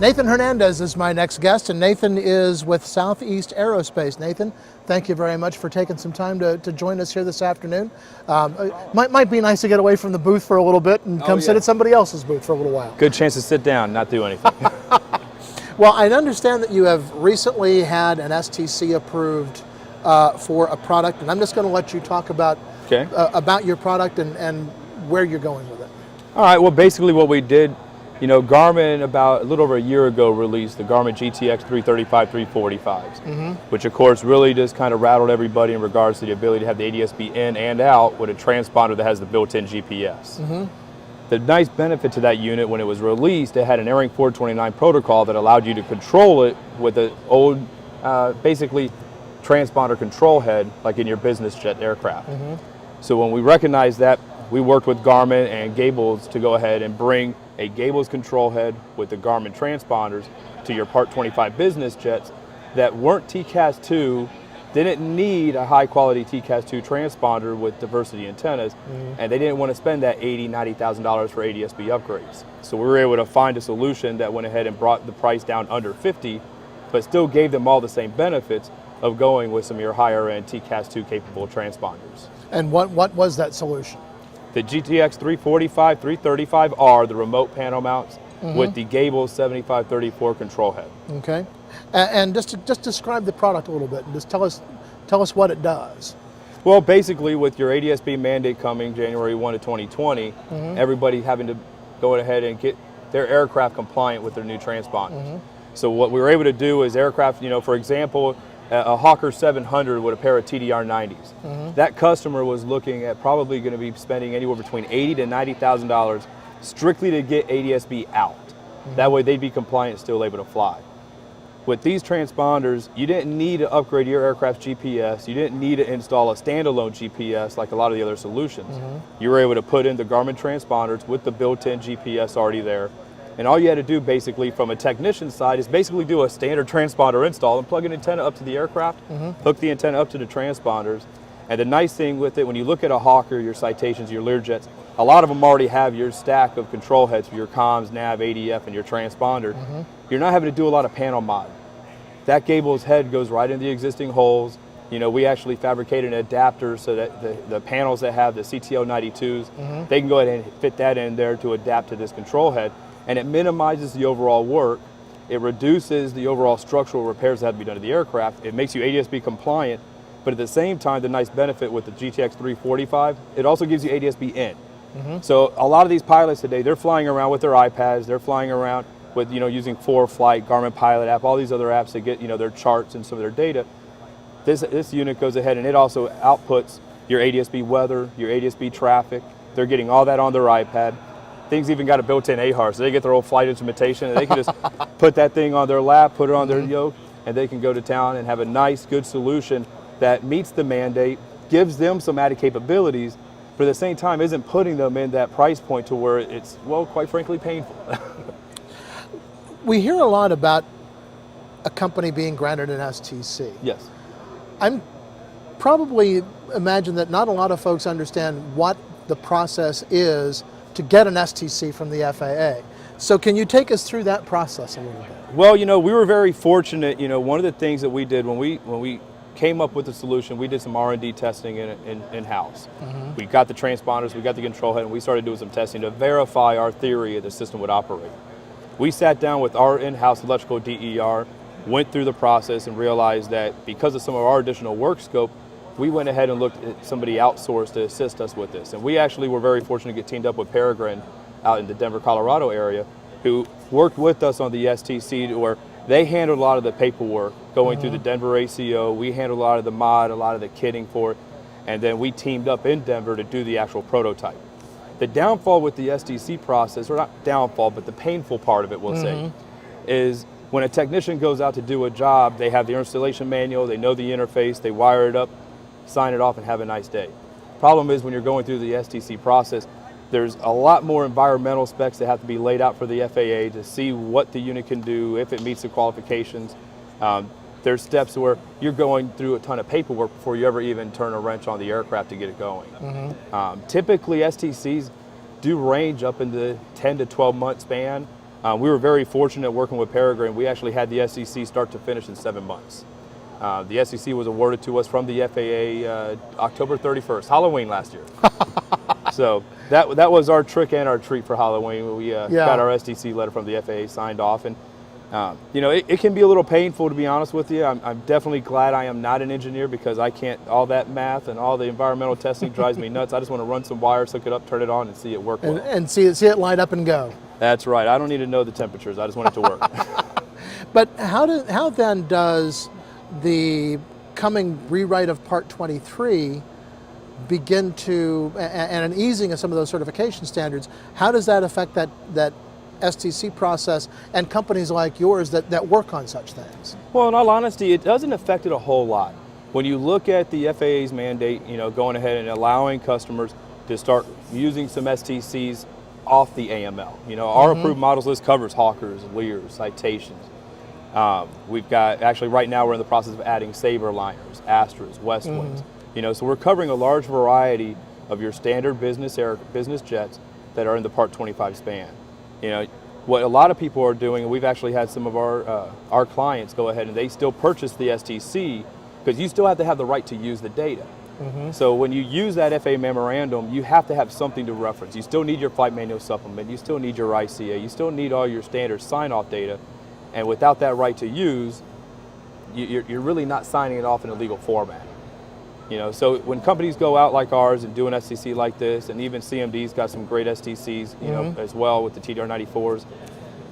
Nathan Hernandez is my next guest, and Nathan is with Southeast Aerospace. Nathan, thank you very much for taking some time to join us here this afternoon. Might be nice to get away from the booth for a little bit and come sit at somebody else's booth for a little while. Good chance to sit down, not do anything. Well, I understand that you have recently had an STC approved for a product, and I'm just going to let you talk about your product and where you're going with it. All right, well, basically what we did, you know, Garmin about a little over a year ago released the Garmin GTX 335 345s, which of course really just kind of rattled everybody in regards to the ability to have the ADS-B in and out with a transponder that has the built-in GPS. The nice benefit to that unit when it was released, it had an ARINC 429 protocol that allowed you to control it with an old, basically transponder control head like in your business jet aircraft. So when we recognized that, we worked with Garmin and Gables to go ahead and bring a Gables control head with the Garmin transponders to your Part 25 business jets that weren't TCAS 2, didn't need a high quality TCAS 2 transponder with diversity antennas, and they didn't want to spend that $80,000, $90,000 for ADS-B upgrades. So we were able to find a solution that went ahead and brought the price down under 50, but still gave them all the same benefits of going with some of your higher end TCAS 2 capable transponders. And what was that solution? The GTX 345, 335R, the remote panel mounts, with the Gables 7534 control head. Okay, and just describe the product a little bit, and just tell us what it does. Well, basically, with your ADS-B mandate coming January 1 of 2020, everybody having to go ahead and get their aircraft compliant with their new transponders. So what we were able to do is aircraft, you know, for example, a Hawker 700 with a pair of TDR 90s. That customer was looking at probably going to be spending anywhere between $80,000 to $90,000 strictly to get ADS-B out. That way they'd be compliant and still able to fly. With these transponders, you didn't need to upgrade your aircraft's GPS. You didn't need to install a standalone GPS like a lot of the other solutions. You were able to put in the Garmin transponders with the built-in GPS already there. And all you had to do basically from a technician side is basically do a standard transponder install and plug an antenna up to the aircraft, hook the antenna up to the transponders. And the nice thing with it, when you look at a Hawker, your Citations, your Learjets, a lot of them already have your stack of control heads for your comms, nav, ADF, and your transponder. You're not having to do a lot of panel mod. That Gables head goes right in the existing holes. You know, we actually fabricated an adapter so that the panels that have the CTO 92s, they can go ahead and fit that in there to adapt to this control head. And it minimizes the overall work. It reduces the overall structural repairs that have to be done to the aircraft. It makes you ADS-B compliant, but at the same time, the nice benefit with the GTX 345, it also gives you ADS-B in. So a lot of these pilots today, they're flying around with their iPads, they're flying around with, you know, using FreeFlight, Garmin Pilot app, all these other apps to get, you know, their charts and some of their data. This unit goes ahead and it also outputs your ADS-B weather, your ADS-B traffic. They're getting all that on their iPad. Things even got a built-in AHAR, so they get their old flight instrumentation and they can just put that thing on their lap, put it on their yoke, and they can go to town and have a nice, good solution that meets the mandate, gives them some added capabilities, but at the same time isn't putting them in that price point to where it's, well, quite frankly, painful. We hear a lot about a company being granted an STC. Yes. I'm probably imagine that not a lot of folks understand what the process is to get an STC from the FAA. So can you take us through that process a little bit? Well, you know, we were very fortunate. You know, one of the things that we did when we came up with the solution, we did some R&D testing in-house. We got the transponders, we got the control head, and we started doing some testing to verify our theory that the system would operate. We sat down with our in-house electrical DER, went through the process and realized that because of some of our additional work scope, we went ahead and looked at somebody outsourced to assist us with this. And we actually were very fortunate to get teamed up with Peregrine out in the Denver, Colorado area, who worked with us on the STC where they handled a lot of the paperwork going through the Denver ACO. We handled a lot of the mod, a lot of the kitting for it. And then we teamed up in Denver to do the actual prototype. The downfall with the STC process, or not downfall, but the painful part of it, we'll say, is when a technician goes out to do a job, they have the installation manual, they know the interface, they wire it up, sign it off, and have a nice day. Problem is when you're going through the STC process, there's a lot more environmental specs that have to be laid out for the FAA to see what the unit can do, if it meets the qualifications. There's steps where you're going through a ton of paperwork before you ever even turn a wrench on the aircraft to get it going. Typically STCs do range up in the 10 to 12 month span. We were very fortunate working with Peregrine. We actually had the SEC start to finish in 7 months. The SEC was awarded to us from the FAA October 31st, Halloween last year. So that was our trick and our treat for Halloween. We got our STC letter from the FAA signed off, and you know, it can be a little painful, to be honest with you. I'm definitely glad I am not an engineer, because I can't, all that math and all the environmental testing drives me nuts. I just want to run some wires, hook it up, turn it on, and see it work well. And see it light up and go. That's right. I don't need to know the temperatures. I just want it to work. But how then does the coming rewrite of Part 23 begin to, and an easing of some of those certification standards, how does that affect that STC process and companies like yours that work on such things? Well, in all honesty, it doesn't affect it a whole lot. When you look at the FAA's mandate, you know, going ahead and allowing customers to start using some STCs off the AML. You know, our approved models list covers Hawkers, Lears, Citations. We've got, actually right now we're in the process of adding Sabre liners, Astras, Westwinds. You know, so we're covering a large variety of your standard business jets that are in the Part 25 span. You know, what a lot of people are doing, and we've actually had some of our clients go ahead and they still purchase the STC, because you still have to have the right to use the data. So when you use that FAA memorandum, you have to have something to reference. You still need your flight manual supplement, you still need your ICA, you still need all your standard sign-off data, and without that right to use, you're really not signing it off in a legal format. You know, so when companies go out like ours and do an STC like this, and even CMD's got some great STCs, you know, as well with the TDR-94s,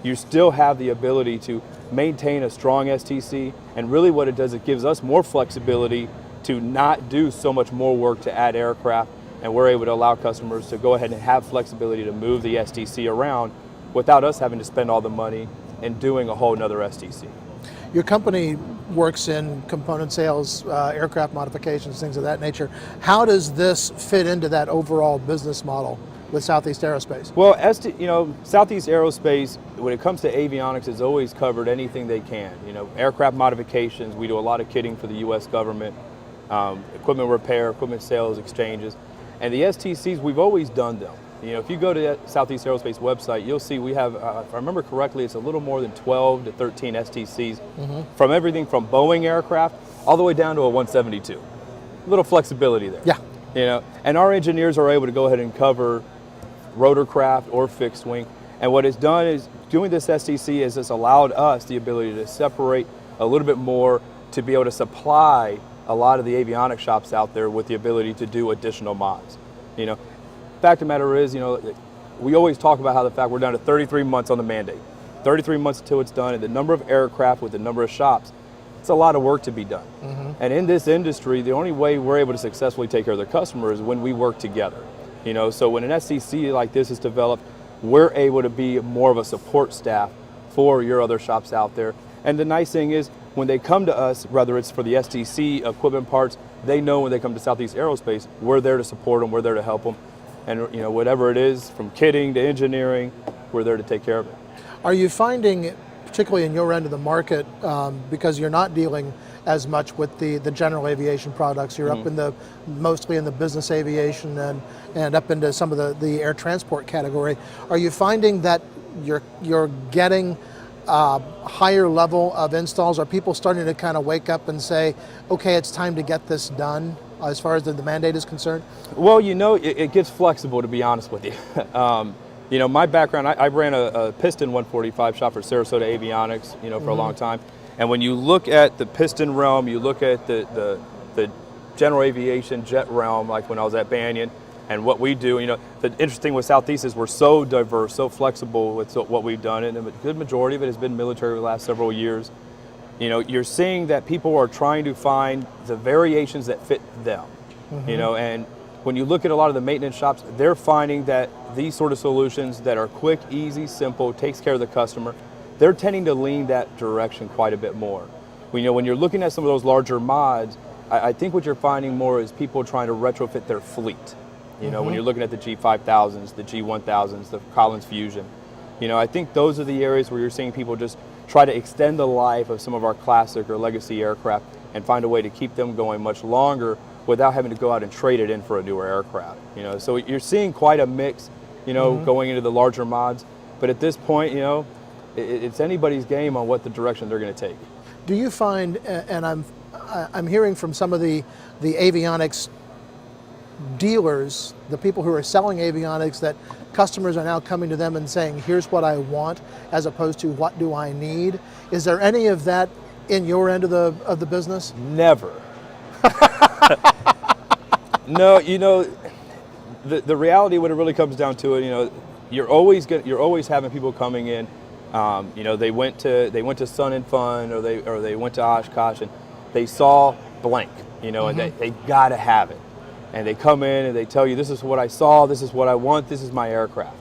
you still have the ability to maintain a strong STC, and really what it does, it gives us more flexibility to not do so much more work to add aircraft, and we're able to allow customers to go ahead and have flexibility to move the STC around without us having to spend all the money and doing a whole nother STC. Your company works in component sales, aircraft modifications, things of that nature. How does this fit into that overall business model with Southeast Aerospace? Well, you know, Southeast Aerospace, when it comes to avionics, has always covered anything they can. You know, aircraft modifications, we do a lot of kitting for the U.S. government, equipment repair, equipment sales, exchanges, and the STCs, we've always done them. You know, if you go to the Southeast Aerospace website, you'll see we have, if I remember correctly, it's a little more than 12 to 13 STCs, from everything from Boeing aircraft all the way down to a 172. A little flexibility there. Yeah. You know, and our engineers are able to go ahead and cover rotorcraft or fixed wing. And what it's done is, doing this STC has just allowed us the ability to separate a little bit more, to be able to supply a lot of the avionics shops out there with the ability to do additional mods. You know, fact of the matter is, you know, we always talk about how the fact we're down to 33 months on the mandate. 33 months until it's done, and the number of aircraft with the number of shops, it's a lot of work to be done. And in this industry, the only way we're able to successfully take care of the customer is when we work together. You know, so when an STC like this is developed, we're able to be more of a support staff for your other shops out there. And the nice thing is, when they come to us, whether it's for the STC equipment parts, they know when they come to Southeast Aerospace, we're there to support them, we're there to help them. And you know, whatever it is, from kitting to engineering, we're there to take care of it. Are you finding, particularly in your end of the market, because you're not dealing as much with the general aviation products, you're up in the, mostly in the business aviation and up into some of the air transport category, are you finding that you're getting higher level of installs? Are people starting to kind of wake up and say, okay, it's time to get this done, as far as the mandate is concerned? Well, you know, it gets flexible, to be honest with you. You know, my background, I ran a piston 145 shop for Sarasota Avionics, you know, for a long time. And when you look at the piston realm, you look at the general aviation jet realm, like when I was at Banyan, and what we do, you know, the interesting with Southeast is we're so diverse, so flexible with what we've done, and a good majority of it has been military the last several years. You know, you're seeing that people are trying to find the variations that fit them, you know, and when you look at a lot of the maintenance shops, they're finding that these sort of solutions that are quick, easy, simple, takes care of the customer, they're tending to lean that direction quite a bit more. You know, when you're looking at some of those larger mods, I think what you're finding more is people trying to retrofit their fleet. You know, when you're looking at the G5000s, the G1000s, the Collins Fusion, you know, I think those are the areas where you're seeing people just try to extend the life of some of our classic or legacy aircraft and find a way to keep them going much longer without having to go out and trade it in for a newer aircraft. You know, so you're seeing quite a mix, you know, going into the larger mods. But at this point, you know, it's anybody's game on what the direction they're going to take. Do you find, and I'm hearing from some of the avionics dealers, the people who are selling avionics, that customers are now coming to them and saying, here's what I want, as opposed to what do I need? Is there any of that in your end of the business? Never. No, the reality when it really comes down to it, you're always having people coming in. They went to Sun and Fun, or they went to Oshkosh, and they saw blank, and they got to have it. And they come in and they tell you, this is what I saw, this is what I want, this is my aircraft.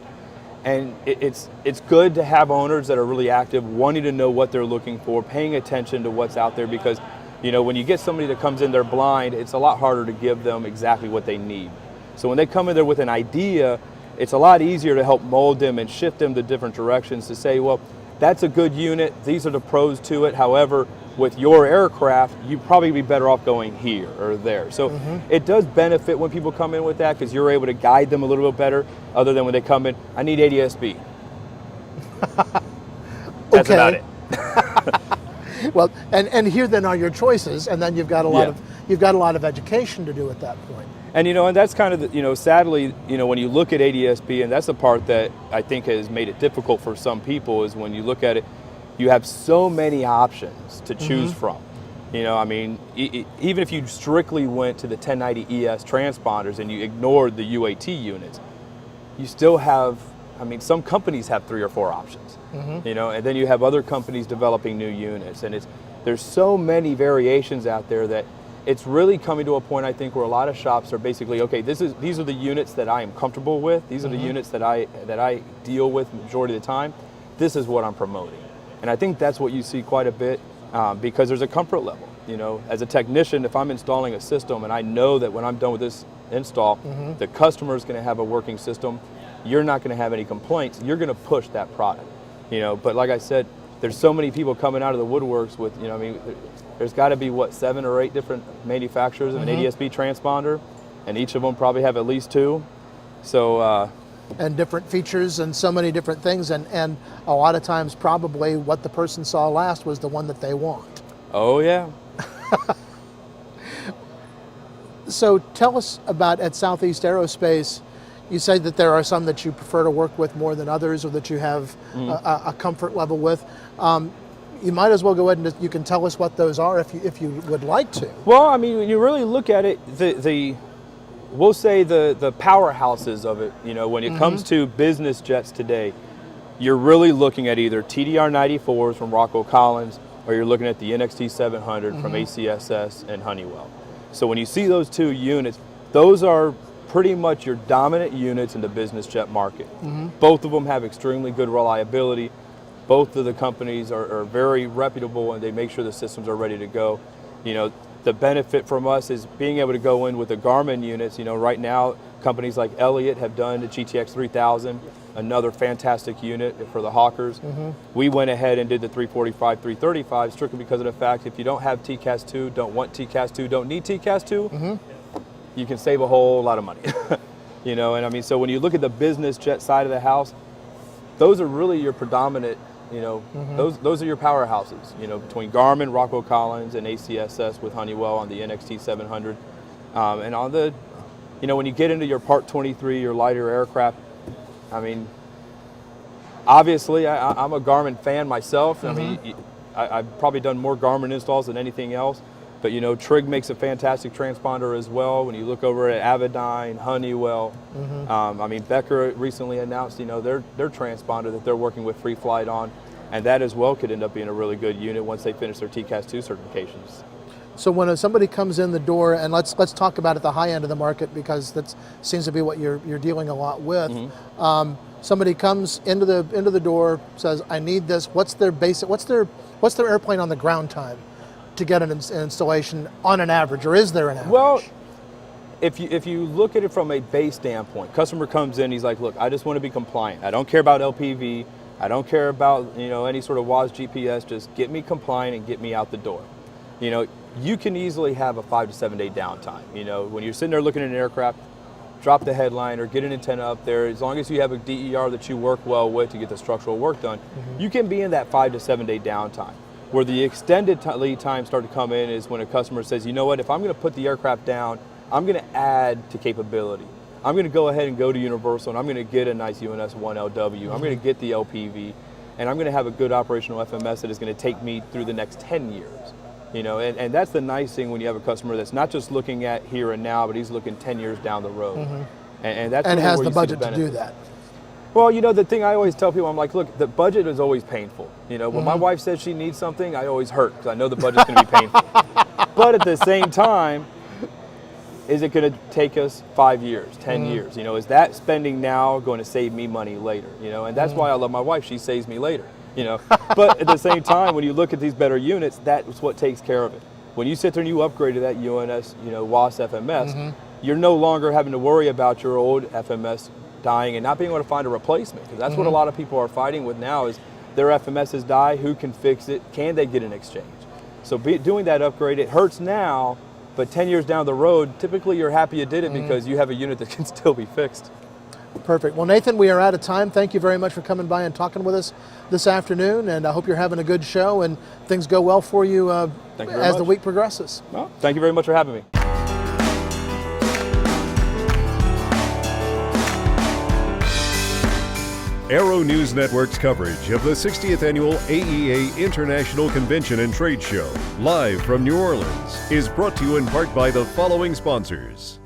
And it's good to have owners that are really active, wanting to know what they're looking for, paying attention to what's out there, because when you get somebody that comes in there blind, it's a lot harder to give them exactly what they need. So when they come in there with an idea, it's a lot easier to help mold them and shift them to different directions to say, well, that's a good unit, these are the pros to it. However, with your aircraft, you'd probably be better off going here or there. So it does benefit when people come in with that, because you're able to guide them a little bit better, other than when they come in, I need ADS-B. That's about it. Well, and here then are your choices, and then you've got a lot of education to do at that point. And and that's kind of sadly, when you look at ADS-B, and that's the part that I think has made it difficult for some people, is when you look at it, you have so many options to choose from. Even if you strictly went to the 1090 ES transponders and you ignored the UAT units, you still have, some companies have 3 or 4 options. And then you have other companies developing new units, and there's so many variations out there that it's really coming to a point, I think, where a lot of shops are basically, okay, these are the units that I am comfortable with, these are the units that I deal with majority of the time, this is what I'm promoting. And I think that's what you see quite a bit, because there's a comfort level. As a technician, if I'm installing a system and I know that when I'm done with this install, the customer is going to have a working system, you're not going to have any complaints, you're going to push that product. But like I said, there's so many people coming out of the woodworks with, there's got to be, 7 or 8 different manufacturers of an ADS-B transponder, and each of them probably have at least 2. So, and different features and so many different things, and a lot of times probably what the person saw last was the one that they want. Oh yeah. So tell us about, at Southeast Aerospace, you say that there are some that you prefer to work with more than others, or that you have a comfort level with. You might as well go ahead and you can tell us what those are if you would like to. Well, when you really look at it, we'll say the powerhouses of it, when it comes to business jets today, you're really looking at either TDR-94s from Rockwell Collins, or you're looking at the NXT 700 from ACSS and Honeywell. So when you see those 2 units, those are pretty much your dominant units in the business jet market. Both of them have extremely good reliability. Both of the companies are very reputable, and they make sure the systems are ready to go. The benefit from us is being able to go in with the Garmin units. Right now, companies like Elliott have done the GTX 3000, another fantastic unit for the Hawkers. We went ahead and did the 345, 335 strictly because of the fact, if you don't have TCAS 2, don't want TCAS 2, don't need TCAS 2, you can save a whole lot of money. So when you look at the business jet side of the house, those are really your predominant, those are your powerhouses, between Garmin, Rockwell Collins, and ACSS with Honeywell on the NXT 700. And on the, when you get into your Part 23, your lighter aircraft, obviously I'm a Garmin fan myself. I've probably done more Garmin installs than anything else. But Trig makes a fantastic transponder as well. When you look over at Avidyne, Honeywell, Becker recently announced their transponder that they're working with FreeFlight on, and that as well could end up being a really good unit once they finish their TCAS 2 certifications. So when somebody comes in the door, and let's talk about at the high end of the market, because that seems to be what you're dealing a lot with. Somebody comes into the door, says, "I need this." What's their airplane on the ground time to get an installation on an average, or is there an average? Well, if you look at it from a base standpoint, customer comes in, he's like, look, I just want to be compliant. I don't care about LPV. I don't care about any sort of WAS GPS. Just get me compliant and get me out the door. You can easily have a 5 to 7 day downtime. When you're sitting there looking at an aircraft, drop the headliner, get an antenna up there, as long as you have a DER that you work well with to get the structural work done, you can be in that 5 to 7 day downtime. Where the extended lead time start to come in is when a customer says, you know what, if I'm going to put the aircraft down, I'm going to add to capability. I'm going to go ahead and go to Universal and I'm going to get a nice UNS 1LW. I'm going to get the LPV, and I'm going to have a good operational FMS that is going to take me through the next 10 years. You know, and that's the nice thing when you have a customer that's not just looking at here and now, but he's looking 10 years down the road. And that's and really has where the you see budget to do benefit. that. Well, you know, the thing I always tell people, I'm like, look, the budget is always painful. You know, when my wife says she needs something, I always hurt because I know the budget's going to be painful. But at the same time, is it going to take us 5 years, 10 years? You know, is that spending now going to save me money later? You know, and that's why I love my wife. She saves me later. You know, but at the same time, when you look at these better units, that's what takes care of it. When you sit there and you upgrade to that UNS, you know, WAS FMS, you're no longer having to worry about your old FMS dying and not being able to find a replacement. Because that's what a lot of people are fighting with now is their FMSs die, who can fix it, can they get an exchange? So doing that upgrade, it hurts now, but 10 years down the road, typically you're happy you did it because you have a unit that can still be fixed. Perfect. Well, Nathan, we are out of time. Thank you very much for coming by and talking with us this afternoon, and I hope you're having a good show and things go well for you, as the week progresses. Well, thank you very much for having me. Aero-News Network's coverage of the 60th Annual AEA International Convention and Trade Show, live from New Orleans, is brought to you in part by the following sponsors.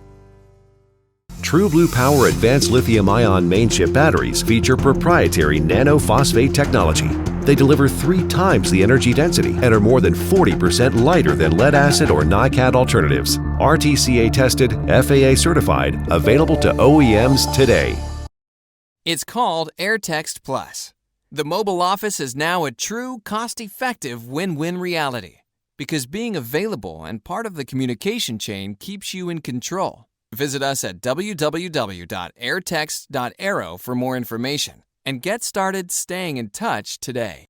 True Blue Power Advanced Lithium-Ion Mainship batteries feature proprietary nanophosphate technology. They deliver 3 times the energy density and are more than 40% lighter than lead-acid or NiCad alternatives. RTCA tested, FAA certified, available to OEMs today. It's called AirText Plus. The mobile office is now a true, cost-effective win-win reality because being available and part of the communication chain keeps you in control. Visit us at www.airtext.aero for more information and get started staying in touch today.